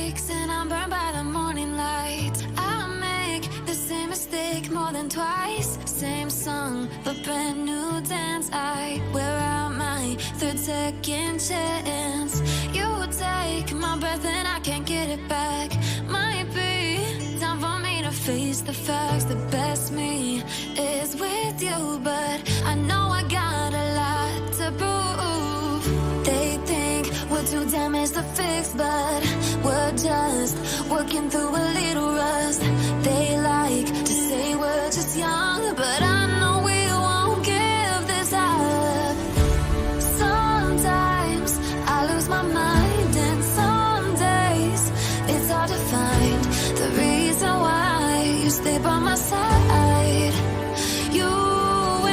breaks and I'm burned by the morning light. I make the same mistake more than twice. Same song, but brand new dance. I wear out my third second chance. You take my breath and I can't get it back. Might be time for me to face the facts. The best me is with you, but I know I got a lot to prove. They think we're too damaged to fix, but we're just working through a little rust. They like to say we're just young, but I know we won't give this up. Sometimes I lose my mind, and some days it's hard to find the reason why you stay by my side. You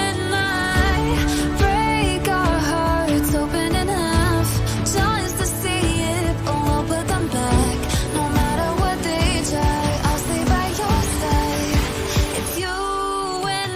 and I break our hearts open enough just to see if we'll put them back. No matter what they try, I'll stay by your side. It's you and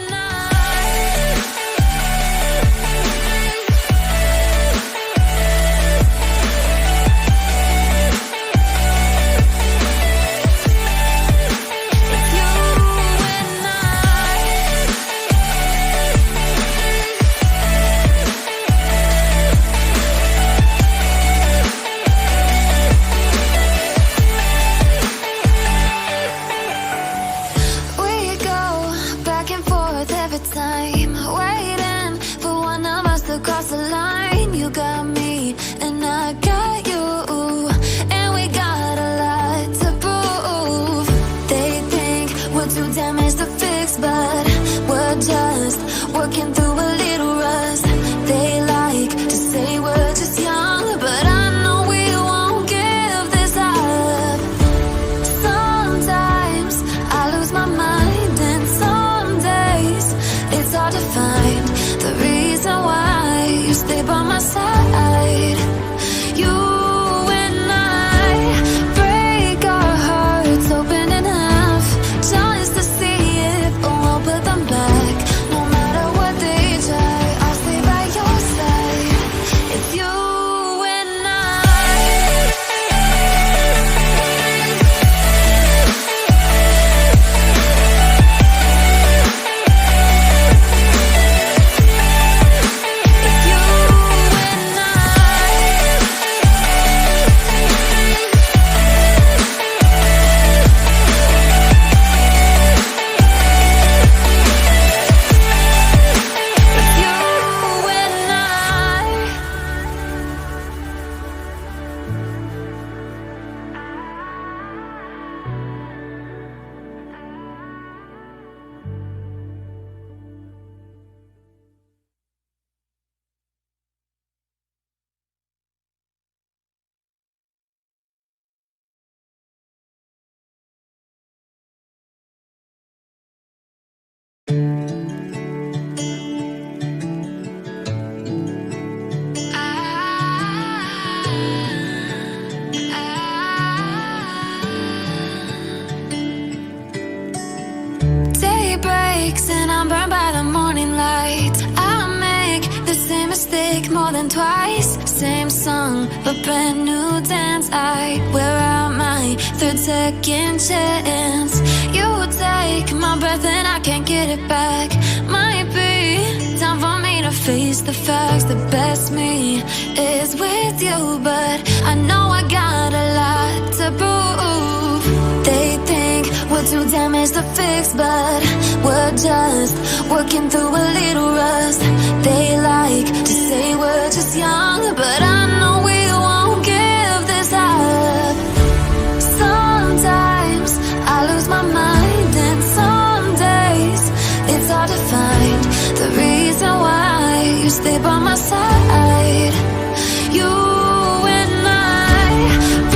cross the line. You got me and I got you, and we got a lot to prove. They think we're too damaged to fix, but we're just working through a little rust. They like to say we're just young, but I know we won't give this up. Sometimes I lose my mind, and some days it's hard to find the reason why you stay by my side. You and I break our hearts open enough just to see if we'll put them back. No matter what they try, I'll stay by your side. It's you and and I'm burned by the morning light. I make the same mistake more than twice. Same song, but brand new dance. I wear out my third second chance. You take my breath and I can't get it back. Might be time for me to face the facts. The best me is with you, but I know I got a lot to prove. They think we're too damaged to fix, but we're just working through a little rust. They like to say we're just young, but I know we won't give this up. Sometimes I lose my mind, and some days it's hard to find the reason why you stay by my side. You and I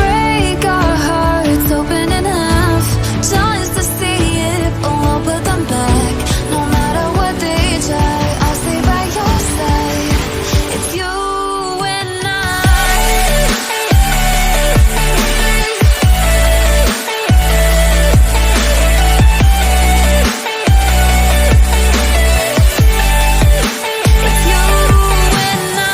break our hearts open enough just to see if we'll put them back. No matter what they try, I'll stay by your side. It's you and It's you and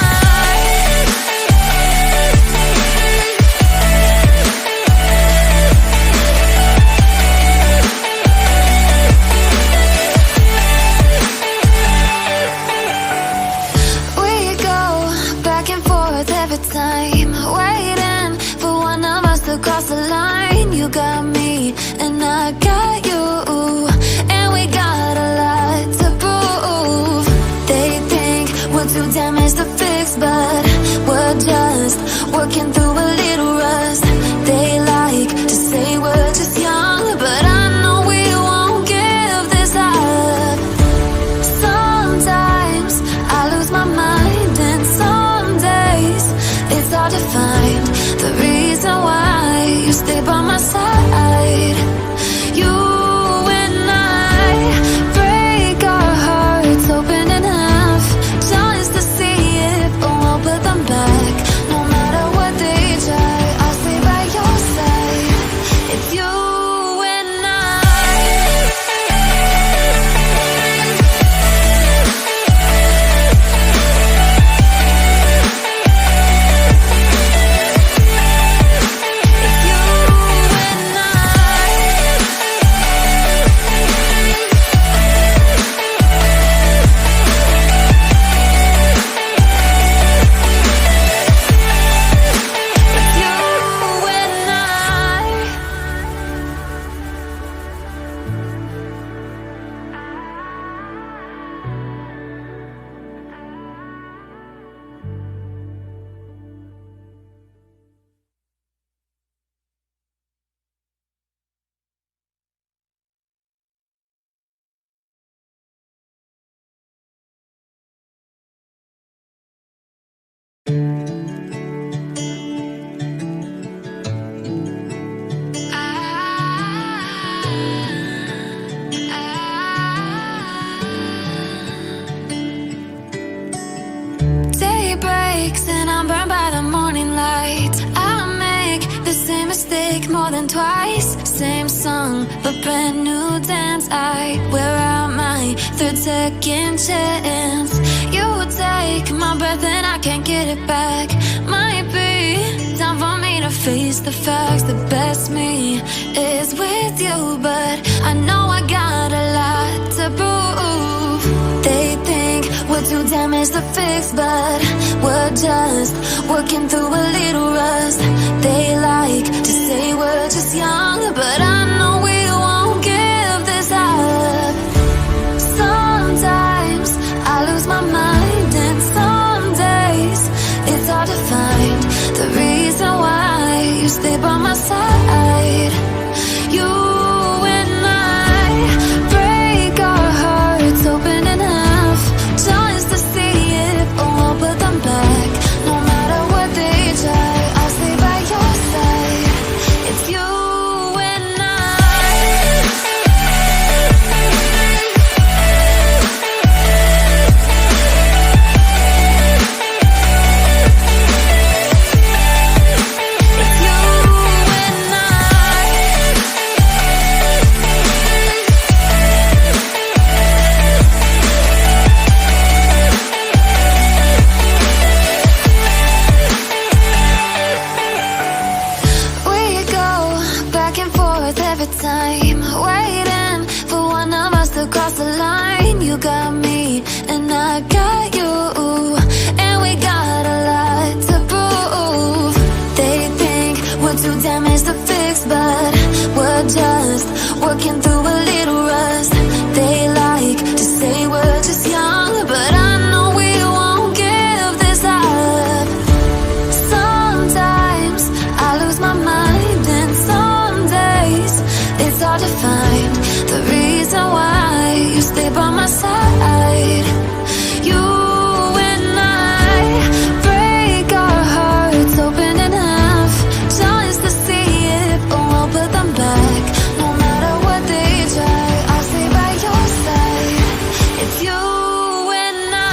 working through a little rust. They like to say we're just young, but I know we won't give this up. Sometimes I lose my mind, and some days it's hard to find the reason why you stay by my side. You and I break our hearts open enough just to see it, but won't put them back. No matter what they try, I'll stay by your side. It's you and I. It's you and I. It's you and I. Day breaks and I'm burned by the morning light. I make the same mistake more than twice. Same song, but brand new dance. I wear out my third second chance. You take my breath and I can't get it back. Might be time for me to face the facts. The best me is with you, but I know I got a lot to prove. They think we're too damaged to fix, but we're just working through a little rust. They like to say we're just young, but I know we won't give this up. Sometimes I lose my mind, and some days it's hard to find the reason why you stay by my side. You and I break our hearts open enough just to see it, but won't put them back. No matter what they try, I'll stay by your side. It's you and I. It's you and I. We go back and forth every time, waiting for one of us to cross the line. You got me and I got you, and we got a lot to prove. They think we're too damaged to fix, but we're just working through a little rust. They like to say we're just young, but I know we won't give this up. Sometimes I lose my mind, and some days it's hard to find the reason why you stay by my side. You and I break our hearts open enough just to see it, but won't put them back. No matter what they try, I'll stay by your side. It's you and I.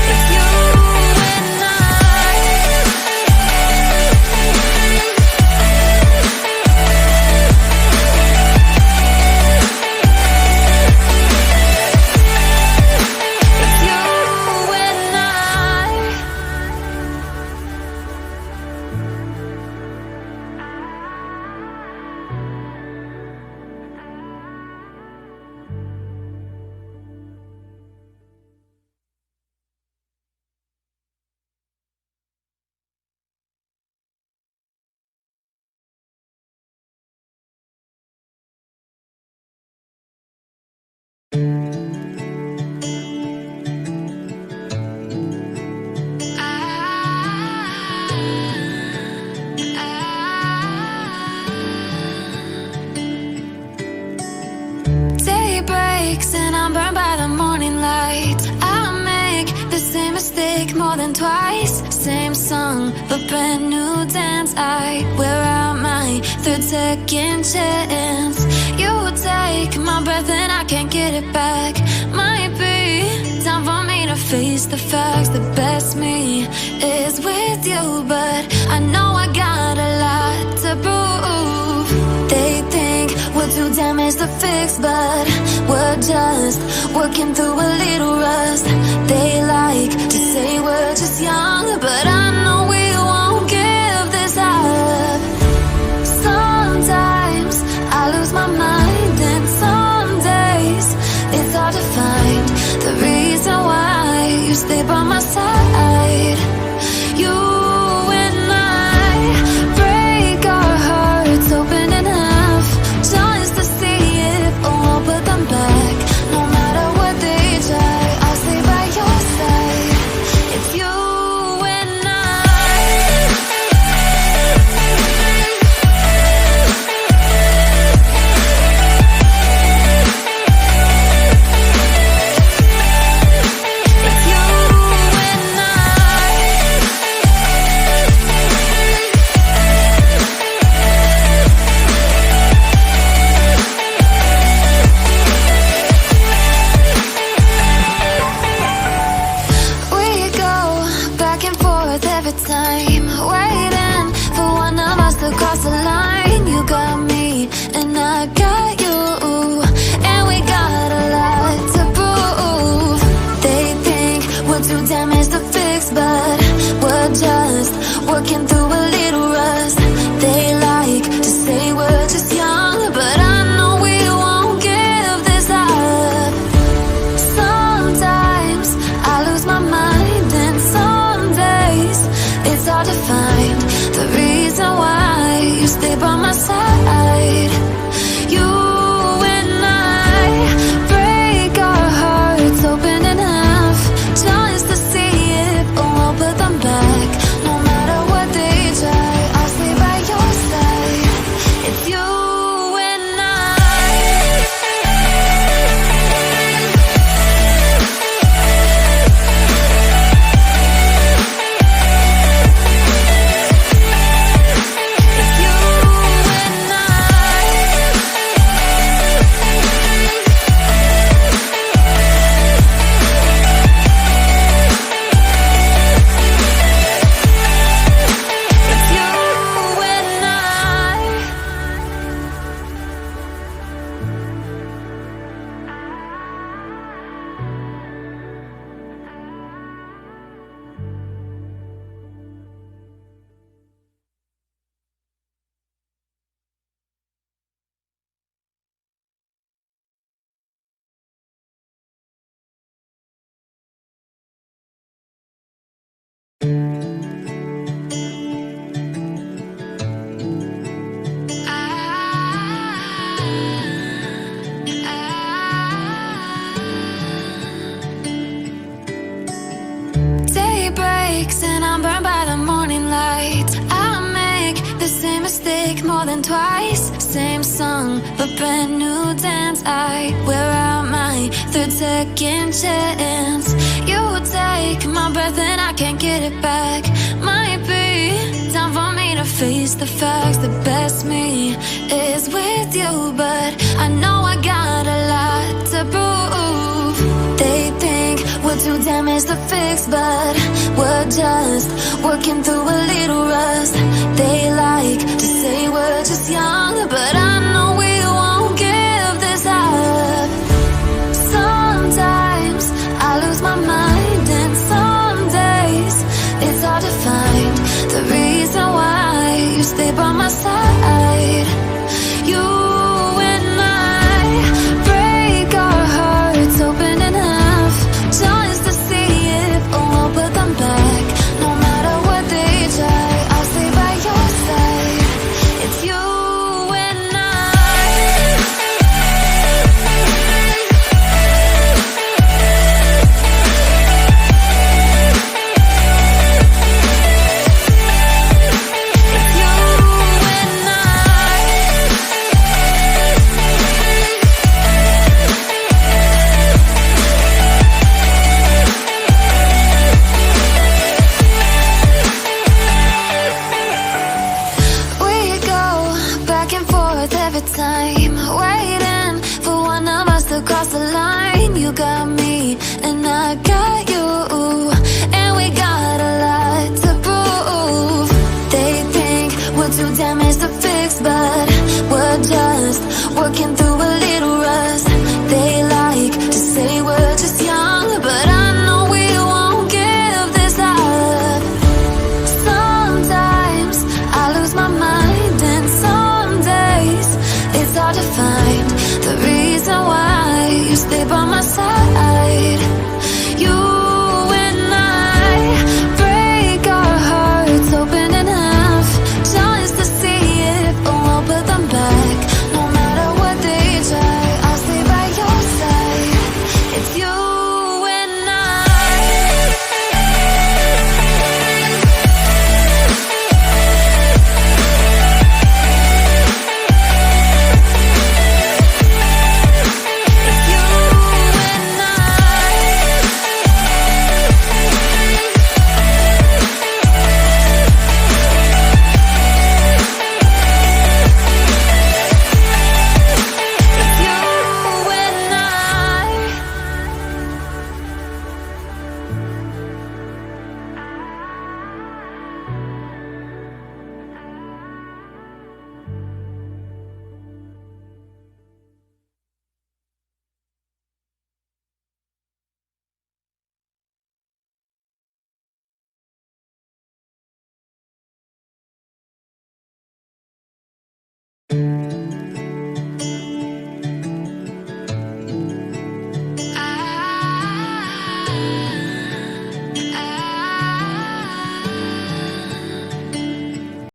It's you and I. more than twice. Same song, but brand new dance. I wear out my third second chance. You take my breath and I can't get it back. Might be time for me to face the facts. The best me is with you, but I know I got a lot to prove. They think we're too damaged to fix, but we're just working through a little rust. They like to say we're just young, but I know we won't give this up. Sometimes I lose my mind, and some days it's hard to find the reason why you stay by my side. You and I break our hearts open in half, just to see if I won't put them back. No matter what they try, I'll stay by your side. It's you and I. It's you and I. We go back and forth every time, waiting for one of us to cross the line. You got me and I got you, and we got a lot to prove. They think we're too damaged to fix, but we're just working through a little rust. They like to say we're just young, but I know we won't give this up. Sometimes I lose my mind, and some days it's hard to find the reason why you stay by my side. You and I break our hearts open in half, just to see if I won't put them back. No matter what they try, I'll stay by your side. It's you and I. It's you and I. It's you and I. Day breaks and I'm burned by the morning light. I make the same mistake more than twice. Same song, but brand new dance. I wear out my third second chance. You take my breath and I can't get it back. Might be time for me to face the facts. The best me is with you, but I know I got a lot to prove. They think we're too damaged to fix, but we're just working through a little rust. They like to say we're just young, but I know